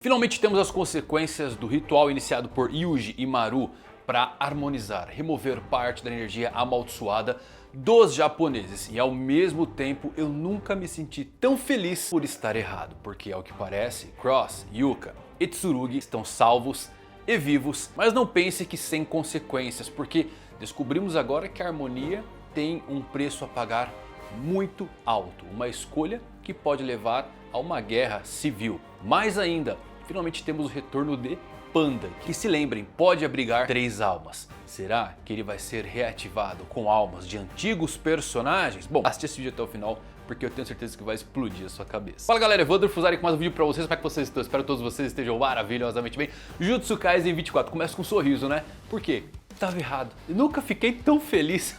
Finalmente temos as consequências do ritual iniciado por Yuji e Maru para harmonizar, remover parte da energia amaldiçoada dos japoneses. E ao mesmo tempo eu nunca me senti tão feliz por estar errado, porque ao que parece Cross, Yuka e Tsurugi estão salvos e vivos, mas não pense que sem consequências, porque descobrimos agora que a harmonia tem um preço a pagar muito alto, uma escolha que pode levar a uma guerra civil. Mais ainda, finalmente temos o retorno de Panda, que, se lembrem, pode abrigar 3 almas. Será que ele vai ser reativado com almas de antigos personagens? Bom, assiste esse vídeo até o final, porque eu tenho certeza que vai explodir a sua cabeça. Fala galera, Evandro Fusari com mais um vídeo pra vocês. Como é que vocês estão? Espero que todos vocês estejam maravilhosamente bem. Jujutsu Kaisen 24, começa com um sorriso, né? Por quê? Tava errado. Eu nunca fiquei tão feliz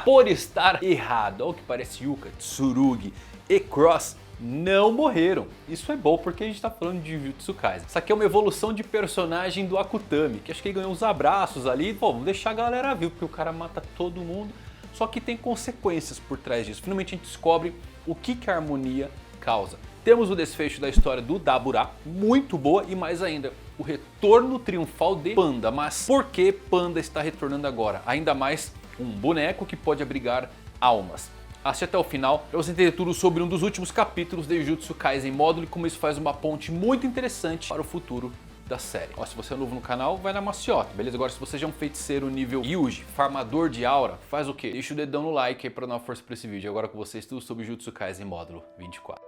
por estar errado. Ao que parece, Yuka, Tsurugi e Cross não morreram. Isso é bom porque a gente tá falando de Jujutsu Kaisen. Isso aqui é uma evolução de personagem do Akutami, que acho que ele ganhou uns abraços ali. Pô, vamos deixar a galera viva, porque o cara mata todo mundo. Só que tem consequências por trás disso. Finalmente a gente descobre o que a harmonia causa. Temos o desfecho da história do Dabura, muito boa, e mais ainda, o retorno triunfal de Panda. Mas por que Panda está retornando agora? Ainda mais um boneco que pode abrigar almas. Assiste até o final para você entender tudo sobre um dos últimos capítulos de Jujutsu Kaisen Módulo e como isso faz uma ponte muito interessante para o futuro da série. Ó, se você é novo no canal, vai na maciota, beleza? Agora se você já é um feiticeiro nível Yuji, farmador de aura, faz o quê? Deixa o dedão no like aí para dar uma força para esse vídeo. Agora com vocês tudo sobre Jujutsu Kaisen Módulo 24.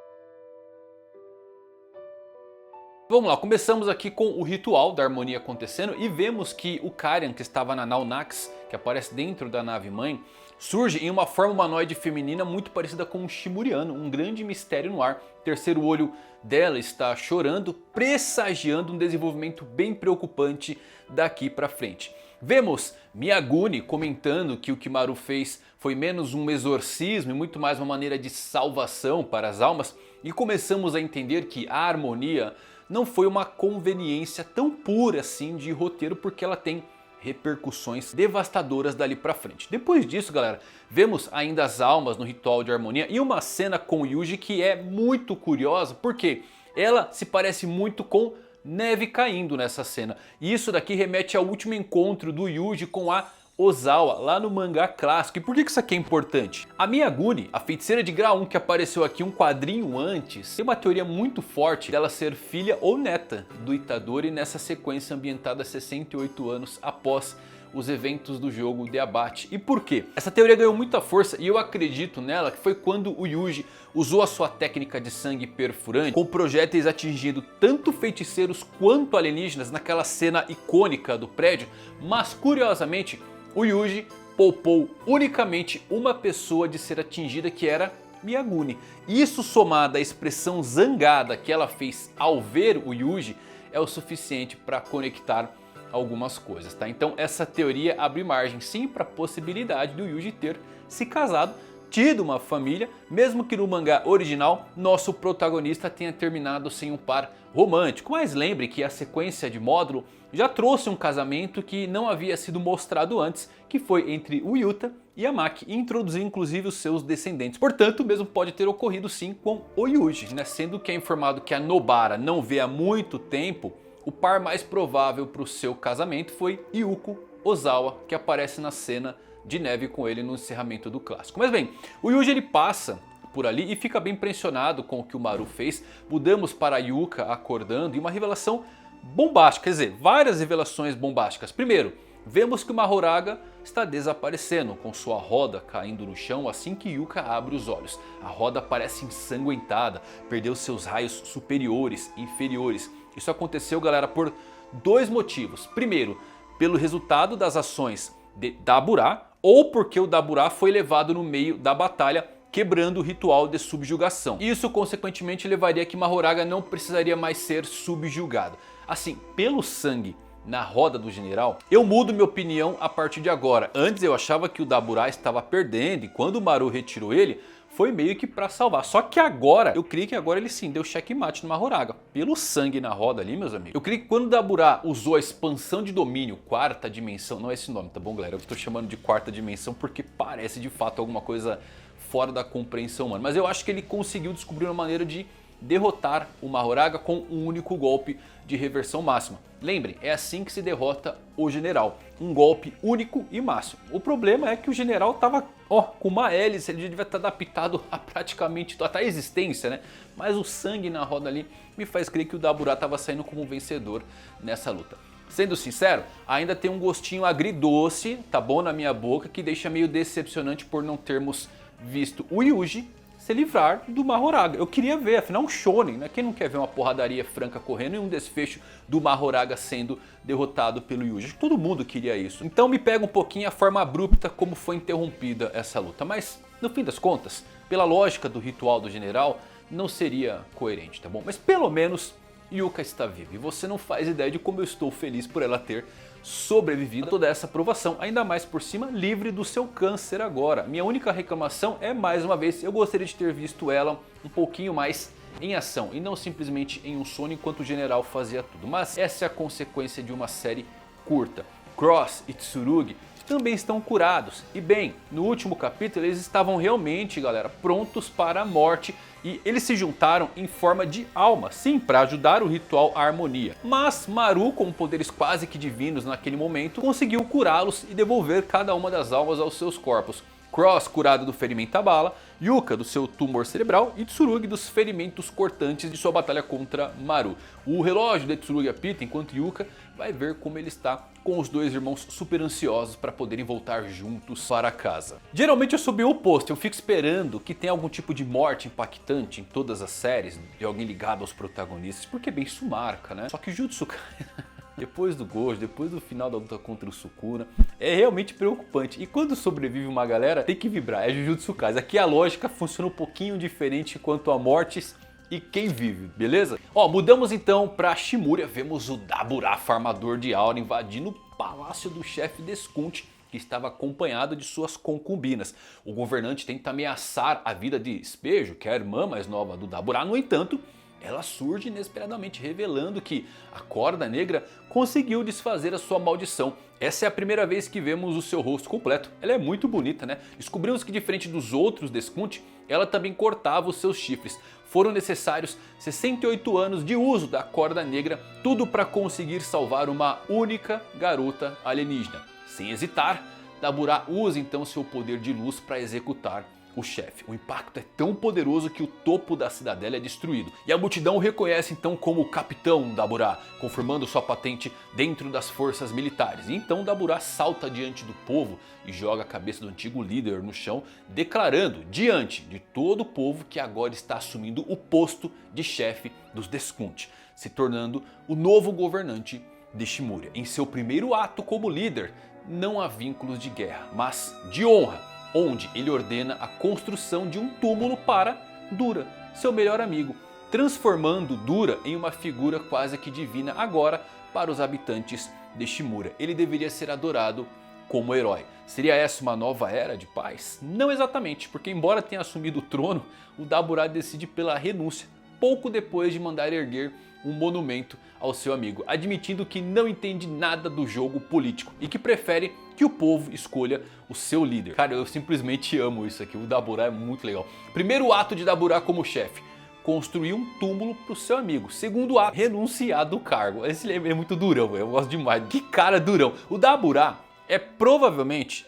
Vamos lá, começamos aqui com o ritual da harmonia acontecendo e vemos que o Karian, que estava na nau Nax, que aparece dentro da nave mãe, surge em uma forma humanoide feminina muito parecida com um Shimuriano, um grande mistério no ar. O terceiro olho dela está chorando, pressagiando um desenvolvimento bem preocupante daqui pra frente. Vemos Miyaguni comentando que o que Maru fez foi menos um exorcismo e muito mais uma maneira de salvação para as almas. E começamos a entender que a harmonia não foi uma conveniência tão pura assim de roteiro, porque ela tem repercussões devastadoras dali pra frente. Depois disso, galera, vemos ainda as almas no ritual de harmonia e uma cena com Yuji que é muito curiosa, porque ela se parece muito com neve caindo nessa cena. E isso daqui remete ao último encontro do Yuji com a Ozawa, lá no mangá clássico. E por que isso aqui é importante? A Miyaguni, a feiticeira de grau 1 que apareceu aqui um quadrinho antes, tem uma teoria muito forte dela ser filha ou neta do Itadori nessa sequência ambientada 68 anos após os eventos do jogo de abate. E por quê? Essa teoria ganhou muita força e eu acredito nela que foi quando o Yuji usou a sua técnica de sangue perfurante, com projéteis atingindo tanto feiticeiros quanto alienígenas naquela cena icônica do prédio, mas curiosamente o Yuji poupou unicamente uma pessoa de ser atingida, que era Miyaguni. Isso, somado à expressão zangada que ela fez ao ver o Yuji, é o suficiente para conectar algumas coisas, tá? Então essa teoria abre margem sim para a possibilidade do Yuji ter se casado, tido uma família, mesmo que no mangá original nosso protagonista tenha terminado sem um par romântico. Mas lembre que a sequência de módulo já trouxe um casamento que não havia sido mostrado antes, que foi entre o Yuta e a Maki, e introduziu inclusive os seus descendentes. Portanto, o mesmo pode ter ocorrido sim com o Yuji, né? Sendo que é informado que a Nobara não vê há muito tempo, o par mais provável para o seu casamento foi Yuko Ozawa, que aparece na cena de neve com ele no encerramento do clássico. Mas bem, o Yuji ele passa por ali e fica bem impressionado com o que o Maru fez. Mudamos para a Yuka acordando e uma revelação bombástica, quer dizer, várias revelações bombásticas. Primeiro, vemos que o Mahoraga está desaparecendo, com sua roda caindo no chão assim que Yuka abre os olhos. A roda parece ensanguentada, perdeu seus raios superiores e inferiores. Isso aconteceu, galera, por 2 motivos. Primeiro, pelo resultado das ações de Dabura, ou porque o Dabura foi levado no meio da batalha, quebrando o ritual de subjugação. Isso consequentemente levaria que Mahoraga não precisaria mais ser subjugado. Assim, pelo sangue na roda do general, eu mudo minha opinião a partir de agora. Antes eu achava que o Dabura estava perdendo e quando o Maru retirou ele, foi meio que pra salvar. Só que agora, eu creio que agora ele sim deu checkmate no Mahoraga. Pelo sangue na roda ali, meus amigos. Eu creio que quando o Dabura usou a expansão de domínio, 4ª dimensão, não é esse nome, tá bom, galera? Eu estou chamando de 4ª dimensão porque parece de fato alguma coisa fora da compreensão humana. Mas eu acho que ele conseguiu descobrir uma maneira de derrotar o Mahoraga com um único golpe de reversão máxima. Lembrem, é assim que se derrota o general, um golpe único e máximo. O problema é que o general tava, com uma hélice, ele devia estar adaptado a praticamente até a existência, né? Mas o sangue na roda ali me faz crer que o Dabura estava saindo como vencedor nessa luta. Sendo sincero, ainda tem um gostinho agridoce, tá bom, na minha boca, que deixa meio decepcionante por não termos visto o Yuji se livrar do Mahoraga. Eu queria ver, afinal um shonen, né? Quem não quer ver uma porradaria franca correndo e um desfecho do Mahoraga sendo derrotado pelo Yuji? Acho que todo mundo queria isso. Então me pega um pouquinho a forma abrupta como foi interrompida essa luta. Mas no fim das contas, pela lógica do ritual do general, não seria coerente, tá bom? Mas pelo menos Yuka está viva e você não faz ideia de como eu estou feliz por ela ter sobrevivido a toda essa provação, ainda mais por cima livre do seu câncer agora. Minha única reclamação é, mais uma vez, eu gostaria de ter visto ela um pouquinho mais em ação e não simplesmente em um sono enquanto o general fazia tudo. Mas essa é a consequência de uma série curta. Cross e Tsurugi também estão curados. E bem, no último capítulo eles estavam realmente, galera, prontos para a morte. E eles se juntaram em forma de alma, sim, para ajudar o ritual à harmonia. Mas Maru, com poderes quase que divinos naquele momento, conseguiu curá-los e devolver cada uma das almas aos seus corpos. Cross curado do ferimento à bala, Yuka do seu tumor cerebral e Tsurugi dos ferimentos cortantes de sua batalha contra Maru. O relógio de Tsurugi apita enquanto Yuka vai ver como ele está com os dois irmãos super ansiosos para poderem voltar juntos para casa. Geralmente eu sou bem o oposto, eu fico esperando que tenha algum tipo de morte impactante em todas as séries de alguém ligado aos protagonistas, porque bem isso marca, né? Só que Jujutsu depois do Gojo, depois do final da luta contra o Sukuna, é realmente preocupante. E quando sobrevive uma galera, tem que vibrar, é Jujutsu Kaisen. Aqui a lógica funciona um pouquinho diferente quanto a mortes e quem vive, beleza? Mudamos então pra Shimuria, vemos o Dabura, farmador de aura, invadindo o palácio do chefe Deskunt, que estava acompanhado de suas concubinas. O governante tenta ameaçar a vida de Espejo, que é a irmã mais nova do Dabura. No entanto, ela surge inesperadamente, revelando que a Corda Negra conseguiu desfazer a sua maldição. Essa é a primeira vez que vemos o seu rosto completo. Ela é muito bonita, né? Descobrimos que, diferente dos outros Deskunt, ela também cortava os seus chifres. Foram necessários 68 anos de uso da Corda Negra, tudo para conseguir salvar uma única garota alienígena. Sem hesitar, Dabura usa então seu poder de luz para executar o chefe. O impacto é tão poderoso que o topo da cidadela é destruído. E a multidão o reconhece então como o Capitão Dabura, confirmando sua patente dentro das forças militares. E então Dabura salta diante do povo e joga a cabeça do antigo líder no chão, declarando diante de todo o povo que agora está assumindo o posto de chefe dos Deskunt, se tornando o novo governante de Shimuria. Em seu primeiro ato como líder, não há vínculos de guerra, mas de honra, onde ele ordena a construção de um túmulo para Dura, seu melhor amigo, transformando Dura em uma figura quase que divina agora para os habitantes de Shimuria. Ele deveria ser adorado como herói. Seria essa uma nova era de paz? Não exatamente, porque embora tenha assumido o trono, o Dabura decide pela renúncia, pouco depois de mandar erguer um monumento ao seu amigo, admitindo que não entende nada do jogo político e que prefere que o povo escolha o seu líder. Cara, eu simplesmente amo isso aqui, o Dabura é muito legal. Primeiro ato de Dabura como chefe, construir um túmulo pro seu amigo. Segundo ato, renunciar do cargo. Esse é muito durão, eu gosto demais. Que cara durão. O Dabura é provavelmente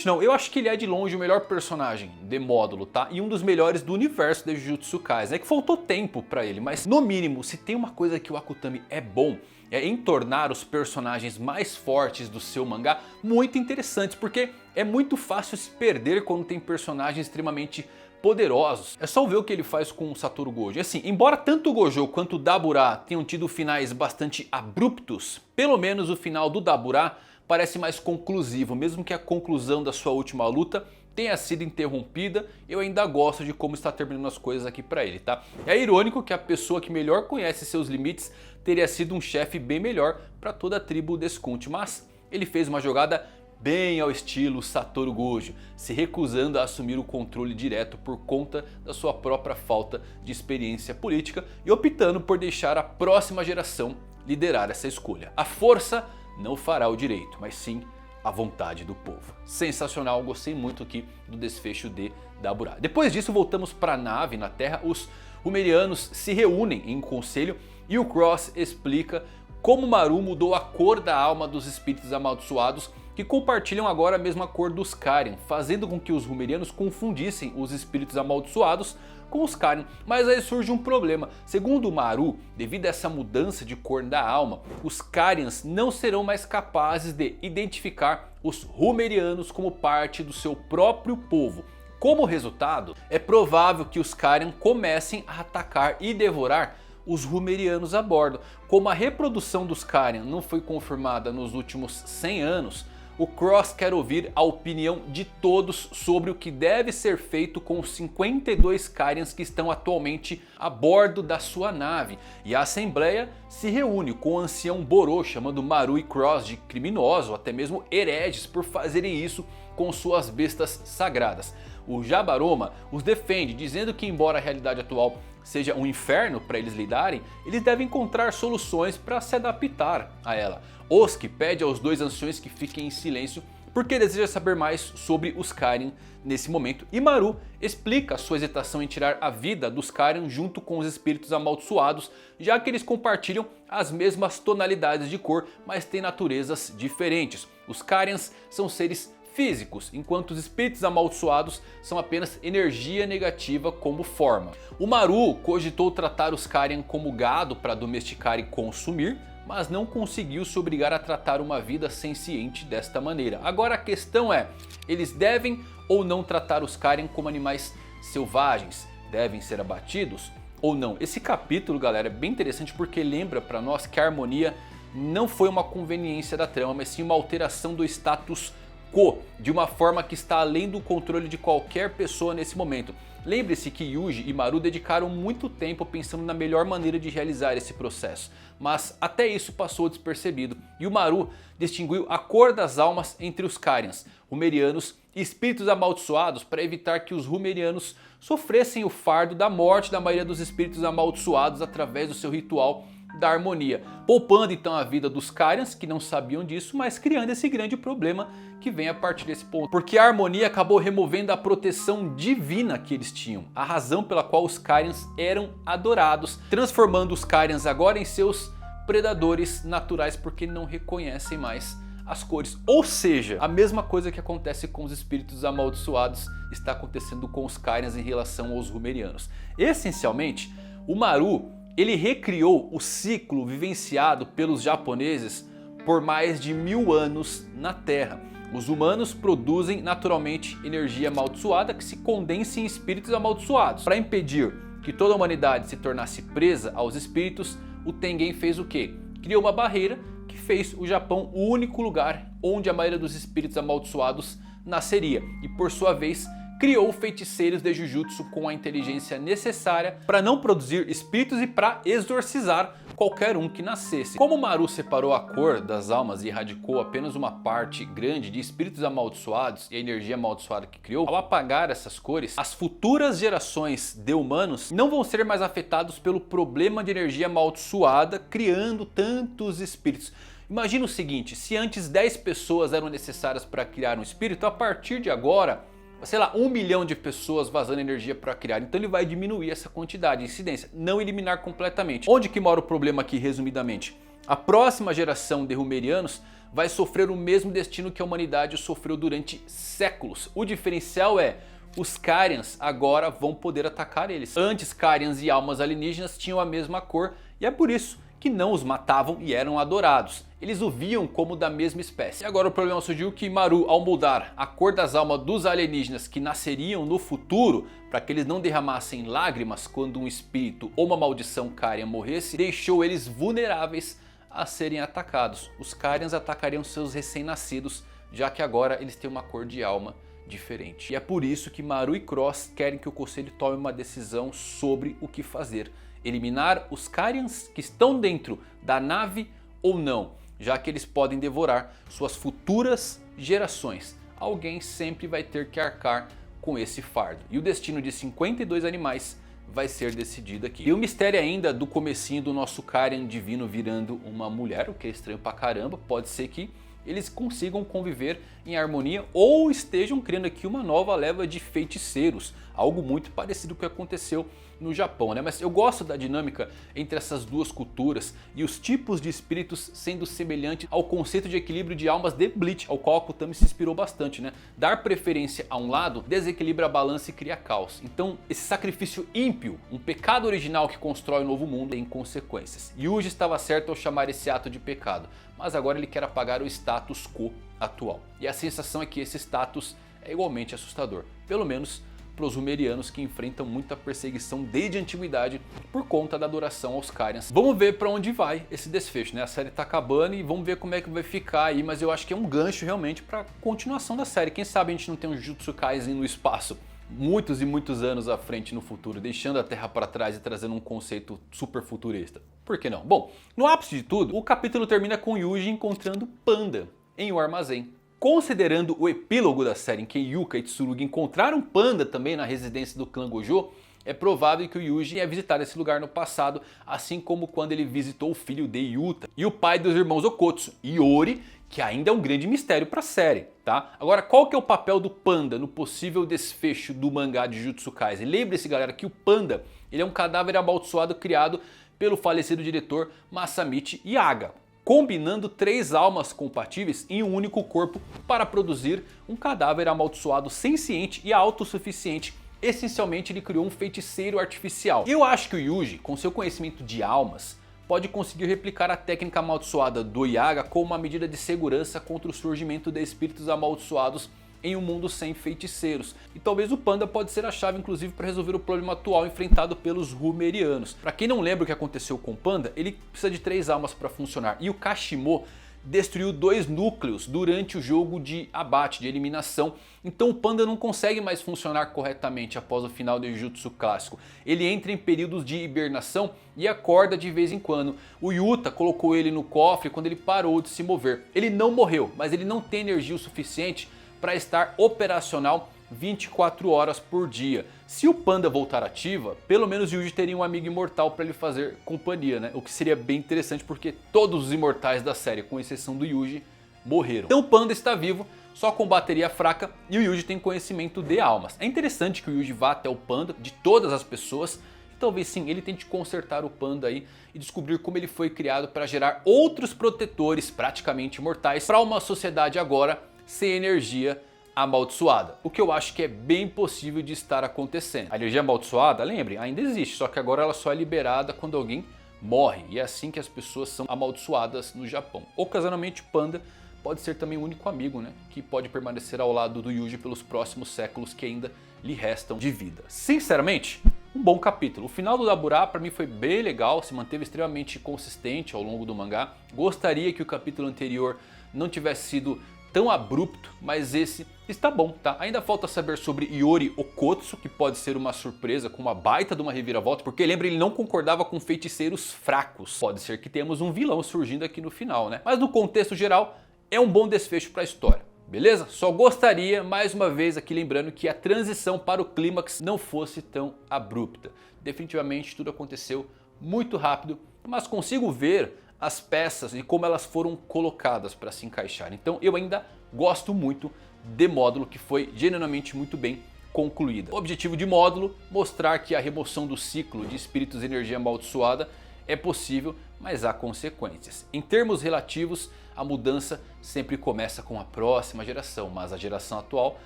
não, eu acho que ele é de longe o melhor personagem de módulo, tá? E um dos melhores do universo de Jujutsu Kaisen. É que faltou tempo pra ele, mas no mínimo, se tem uma coisa que o Akutami é bom, é em tornar os personagens mais fortes do seu mangá muito interessantes, porque é muito fácil se perder quando tem personagens extremamente poderosos. É só ver o que ele faz com o Satoru Gojo. E assim, embora tanto o Gojo quanto o Dabura tenham tido finais bastante abruptos, pelo menos o final do Dabura parece mais conclusivo, mesmo que a conclusão da sua última luta tenha sido interrompida, eu ainda gosto de como está terminando as coisas aqui pra ele, tá? É irônico que a pessoa que melhor conhece seus limites teria sido um chefe bem melhor para toda a tribo Deskunt, mas ele fez uma jogada bem ao estilo Satoru Gojo, se recusando a assumir o controle direto por conta da sua própria falta de experiência política e optando por deixar a próxima geração liderar essa escolha. A força não fará o direito, mas sim a vontade do povo. Sensacional, gostei muito aqui do desfecho de Dabura. Depois disso voltamos para a nave na Terra, os Rumerianos se reúnem em um conselho e o Cross explica como Maru mudou a cor da alma dos espíritos amaldiçoados que compartilham agora a mesma cor dos Karian, fazendo com que os Rumerianos confundissem os espíritos amaldiçoados com os Karian. Mas aí surge um problema. Segundo Maru, devido a essa mudança de cor da alma, os Karians não serão mais capazes de identificar os Rumerianos como parte do seu próprio povo. Como resultado, é provável que os Karian comecem a atacar e devorar os Rumerianos a bordo. Como a reprodução dos Karian não foi confirmada nos últimos 100 anos, o Cross quer ouvir a opinião de todos sobre o que deve ser feito com os 52 Karians que estão atualmente a bordo da sua nave. E a Assembleia se reúne com o ancião Boro, chamando Maru e Cross de criminosos ou até mesmo hereges por fazerem isso com suas bestas sagradas. O Jabaroma os defende, dizendo que embora a realidade atual seja um inferno para eles lidarem, eles devem encontrar soluções para se adaptar a ela. Oski pede aos dois anciões que fiquem em silêncio porque deseja saber mais sobre os Karian nesse momento. E Maru explica a sua hesitação em tirar a vida dos Karian junto com os espíritos amaldiçoados, já que eles compartilham as mesmas tonalidades de cor, mas têm naturezas diferentes. Os Karians são seres físicos, enquanto os espíritos amaldiçoados são apenas energia negativa como forma. O Maru cogitou tratar os Karian como gado para domesticar e consumir, mas não conseguiu se obrigar a tratar uma vida senciente desta maneira. Agora a questão é, eles devem ou não tratar os Karian como animais selvagens? Devem ser abatidos ou não? Esse capítulo, galera, é bem interessante porque lembra para nós que a harmonia não foi uma conveniência da trama, mas sim uma alteração do status quo, de uma forma que está além do controle de qualquer pessoa nesse momento. Lembre-se que Yuji e Maru dedicaram muito tempo pensando na melhor maneira de realizar esse processo, mas até isso passou despercebido e o Maru distinguiu a cor das almas entre os Karians, Rumerianos e espíritos amaldiçoados para evitar que os Rumerianos sofressem o fardo da morte da maioria dos espíritos amaldiçoados através do seu ritual da harmonia, poupando então a vida dos Karians que não sabiam disso, mas criando esse grande problema que vem a partir desse ponto. Porque a harmonia acabou removendo a proteção divina que eles tinham, a razão pela qual os Karians eram adorados, transformando os Karians agora em seus predadores naturais porque não reconhecem mais as cores. Ou seja, a mesma coisa que acontece com os espíritos amaldiçoados está acontecendo com os Karians em relação aos Rumerianos. Essencialmente, o Maru ele recriou o ciclo vivenciado pelos japoneses por mais de 1000 anos na Terra. Os humanos produzem naturalmente energia amaldiçoada que se condensa em espíritos amaldiçoados. Para impedir que toda a humanidade se tornasse presa aos espíritos, o Tengen fez o quê? Criou uma barreira que fez o Japão o único lugar onde a maioria dos espíritos amaldiçoados nasceria. E por sua vez criou feiticeiros de Jujutsu com a inteligência necessária para não produzir espíritos e para exorcizar qualquer um que nascesse. Como Maru separou a cor das almas e erradicou apenas uma parte grande de espíritos amaldiçoados e a energia amaldiçoada que criou, ao apagar essas cores, as futuras gerações de humanos não vão ser mais afetados pelo problema de energia amaldiçoada criando tantos espíritos. Imagina o seguinte, se antes 10 pessoas eram necessárias para criar um espírito, a partir de agora, sei lá, 1 milhão de pessoas vazando energia para criar. Então ele vai diminuir essa quantidade de incidência, não eliminar completamente. Onde que mora o problema aqui resumidamente? A próxima geração de Rumerianos vai sofrer o mesmo destino que a humanidade sofreu durante séculos. O diferencial é, os Karians agora vão poder atacar eles. Antes Karians e almas alienígenas tinham a mesma cor e é por isso que não os matavam e eram adorados. Eles o viam como da mesma espécie. E agora o problema surgiu que Maru, ao mudar a cor das almas dos alienígenas que nasceriam no futuro, para que eles não derramassem lágrimas quando um espírito ou uma maldição Karian morresse, deixou eles vulneráveis a serem atacados. Os Karians atacariam seus recém-nascidos, já que agora eles têm uma cor de alma diferente. E é por isso que Maru e Cross querem que o conselho tome uma decisão sobre o que fazer. Eliminar os Karians que estão dentro da nave ou não, já que eles podem devorar suas futuras gerações. Alguém sempre vai ter que arcar com esse fardo. E o destino de 52 animais vai ser decidido aqui. E o mistério ainda do comecinho do nosso Karian divino virando uma mulher, o que é estranho pra caramba. Pode ser que eles consigam conviver em harmonia ou estejam criando aqui uma nova leva de feiticeiros. algo muito parecido com o que aconteceu no Japão, né? Mas eu gosto da dinâmica entre essas duas culturas e os tipos de espíritos sendo semelhantes ao conceito de equilíbrio de almas de Bleach, ao qual Akutami se inspirou bastante, né? Dar preferência a um lado desequilibra a balança e cria caos. Então esse sacrifício ímpio, um pecado original que constrói um novo mundo, tem consequências. Yuji estava certo ao chamar esse ato de pecado, mas agora ele quer apagar o status quo atual. E a sensação é que esse status é igualmente assustador, pelo menos para os Rumerianos, que enfrentam muita perseguição desde a antiguidade por conta da adoração aos Karyans. Vamos ver para onde vai esse desfecho, né? A série tá acabando e vamos ver como é que vai ficar aí, mas eu acho que é um gancho realmente para continuação da série. Quem sabe a gente não tem um Jujutsu Kaisen no espaço muitos e muitos anos à frente no futuro, deixando a Terra para trás e trazendo um conceito super futurista. Por que não? Bom, no ápice de tudo, o capítulo termina com Yuji encontrando Panda em um armazém. Considerando o epílogo da série em que Yuka e Tsurugi encontraram Panda também na residência do clã Gojo, é provável que o Yuji tenha visitado esse lugar no passado, assim como quando ele visitou o filho de Yuta e o pai dos irmãos Okotsu, Iori, que ainda é um grande mistério para a série, tá? Agora, qual que é o papel do Panda no possível desfecho do mangá de Jujutsu Kaisen? Lembre-se, galera, que o Panda ele é um cadáver amaldiçoado criado pelo falecido diretor Masamichi Yaga, combinando 3 almas compatíveis em um único corpo para produzir um cadáver amaldiçoado senciente e autossuficiente. Essencialmente ele criou um feiticeiro artificial. E eu acho que o Yuji, com seu conhecimento de almas, pode conseguir replicar a técnica amaldiçoada do Yaga como uma medida de segurança contra o surgimento de espíritos amaldiçoados em um mundo sem feiticeiros. E talvez o Panda pode ser a chave inclusive para resolver o problema atual enfrentado pelos Rumerianos. Para quem não lembra o que aconteceu com o Panda, ele precisa de 3 almas para funcionar. E o Kashimo destruiu 2 núcleos durante o jogo de abate, de eliminação. Então o Panda não consegue mais funcionar corretamente após o final do Jujutsu clássico. Ele entra em períodos de hibernação e acorda de vez em quando. O Yuta colocou ele no cofre quando ele parou de se mover. Ele não morreu, mas ele não tem energia o suficiente para estar operacional 24 horas por dia. Se o Panda voltar ativa, pelo menos Yuji teria um amigo imortal para lhe fazer companhia, né? O que seria bem interessante porque todos os imortais da série, com exceção do Yuji, morreram. Então o Panda está vivo, só com bateria fraca e o Yuji tem conhecimento de almas. É interessante que o Yuji vá até o Panda, de todas as pessoas, e talvez sim ele tente consertar o Panda aí e descobrir como ele foi criado para gerar outros protetores praticamente imortais para uma sociedade agora sem energia amaldiçoada. O que eu acho que é bem possível de estar acontecendo. A energia amaldiçoada, lembrem, ainda existe, só que agora ela só é liberada quando alguém morre. E é assim que as pessoas são amaldiçoadas no Japão. Ocasionalmente o Panda pode ser também o único amigo, né, que pode permanecer ao lado do Yuji pelos próximos séculos que ainda lhe restam de vida. Sinceramente, um bom capítulo. O final do Dabura para mim foi bem legal, se manteve extremamente consistente ao longo do mangá. Gostaria que o capítulo anterior não tivesse sido tão abrupto, mas esse está bom, tá? Ainda falta saber sobre Iori Okotsu, que pode ser uma surpresa com uma baita de uma reviravolta, porque lembra, ele não concordava com feiticeiros fracos. Pode ser que temos um vilão surgindo aqui no final, né? Mas no contexto geral, é um bom desfecho para a história. Beleza? Só gostaria, mais uma vez aqui lembrando que a transição para o clímax não fosse tão abrupta. Definitivamente tudo aconteceu muito rápido, mas consigo ver as peças e como elas foram colocadas para se encaixar. Então eu ainda gosto muito de Módulo, que foi genuinamente muito bem concluída. O objetivo de Módulo, mostrar que a remoção do ciclo de espíritos de energia amaldiçoada é possível, mas há consequências. Em termos relativos, a mudança sempre começa com a próxima geração, mas a geração atual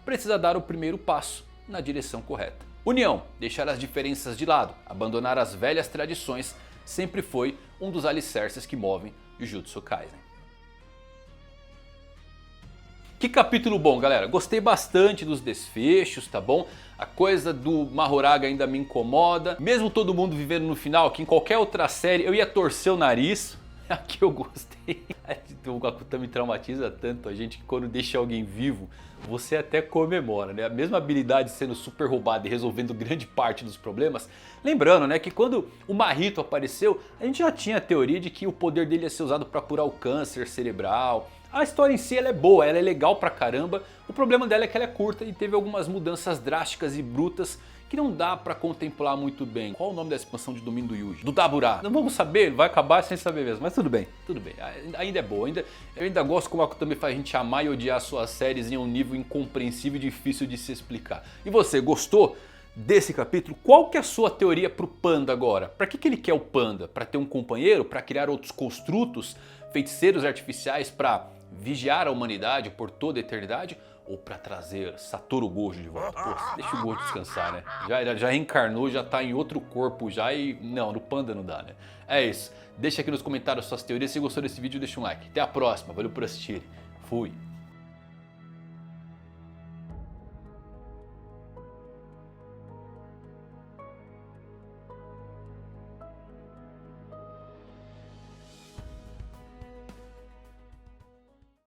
precisa dar o primeiro passo na direção correta. União, deixar as diferenças de lado, abandonar as velhas tradições, sempre foi um dos alicerces que movem Jujutsu Kaisen. Que capítulo bom, galera. Gostei bastante dos desfechos, tá bom? A coisa do Mahoraga ainda me incomoda. Mesmo todo mundo vivendo no final, que em qualquer outra série eu ia torcer o nariz. Aqui eu gostei. O Akutami traumatiza tanto a gente que quando deixa alguém vivo, você até comemora, né? A mesma habilidade sendo super roubada e resolvendo grande parte dos problemas. Lembrando, né, que quando o Mahito apareceu, a gente já tinha a teoria de que o poder dele ia ser usado para curar o câncer cerebral. A história em si ela é boa, ela é legal pra caramba. O problema dela é que ela é curta e teve algumas mudanças drásticas e brutas que não dá pra contemplar muito bem. Qual o nome da expansão de domínio do Yuji? Do Dabura. Não vamos saber, vai acabar sem saber mesmo, mas tudo bem, tudo bem. Ainda é boa, eu ainda gosto como a Akutami faz a gente amar e odiar suas séries em um nível incompreensível e difícil de se explicar. E você, gostou? desse capítulo. Qual que é a sua teoria pro panda agora? Pra que ele quer o panda? Pra ter um companheiro? Pra criar outros construtos, feiticeiros artificiais pra vigiar a humanidade por toda a eternidade? Ou pra trazer Satoru Gojo de volta? Pô, deixa o Gojo descansar, né? Já reencarnou, já tá em outro corpo já e... Não, no panda não dá, né? É isso. Deixa aqui nos comentários suas teorias. Se gostou desse vídeo, deixa um like. Até a próxima. Valeu por assistir. Fui.